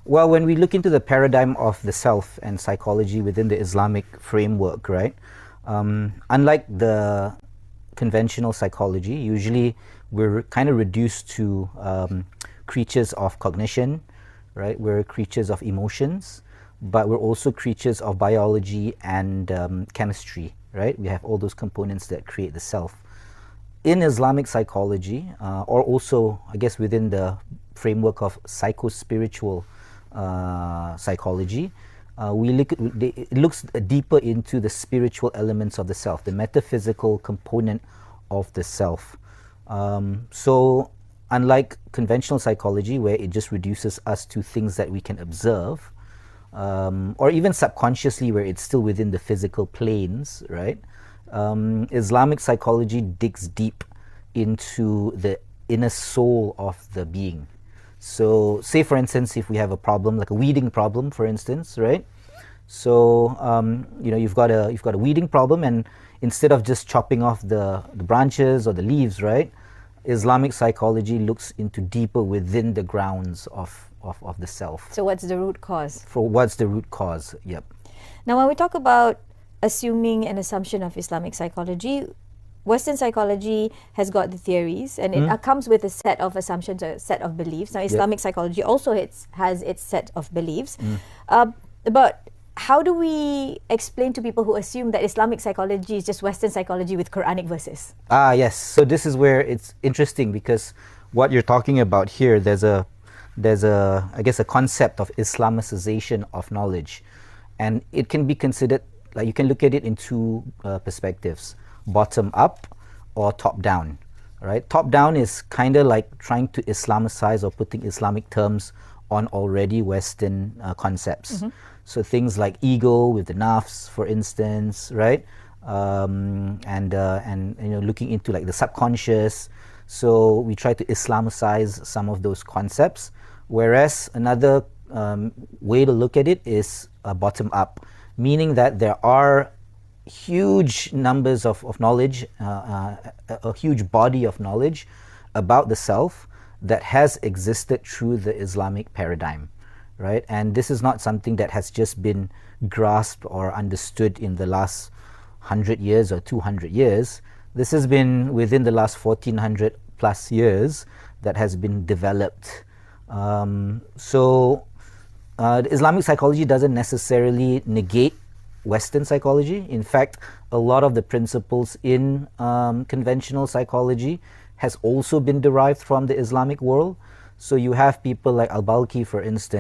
Well, when we look into the paradigm of the self and psychology within the Islamic framework, right? Unlike the conventional psychology, usually we're kind of reduced to creatures of cognition, right? We're creatures of emotions, but we're also creatures of biology and chemistry, right? We have all those components that create the self. In Islamic psychology, or also, I guess, within the framework of psycho-spiritual psychology, it looks deeper into the spiritual elements of the self, the metaphysical component of the self. So unlike conventional psychology, where it just reduces us to things that we can observe, or even subconsciously where it's still within the physical planes, right? Islamic psychology digs deep into the inner soul of the being. So say for instance, if we have a problem, like a weeding problem, for instance, right? So you've got a weeding problem, and instead of just chopping off the branches or the leaves, right? Islamic psychology looks into deeper within the grounds of the self. So what's the root cause? What's the root cause? Yep. Now, when we talk about assuming an assumption of Islamic psychology, Western psychology has got the theories, and it comes with a set of assumptions, a set of beliefs. Now, Islamic psychology also has its set of beliefs. But how do we explain to people who assume that Islamic psychology is just Western psychology with Quranic verses? Yes. So this is where it's interesting, because what you're talking about here, there's a I guess a concept of Islamicization of knowledge, and it can be considered, like, you can look at it in two perspectives: bottom up or top down. Right? Top down is kind of like trying to Islamicize or putting Islamic terms on already Western concepts. So things like ego with the nafs, for instance, right? And looking into like the subconscious. So we try to Islamicize some of those concepts. Whereas another way to look at it is bottom up, meaning that there are huge numbers of knowledge, a huge body of knowledge about the self that has existed through the Islamic paradigm, right? And this is not something that has just been grasped or understood in the last 100 years or 200 years. This has been within the last 1400 plus years that has been developed. So the Islamic psychology doesn't necessarily negate Western psychology. In fact, a lot of the principles in conventional psychology has also been derived from the Islamic world. So you have people like Al-Balkhi, for instance,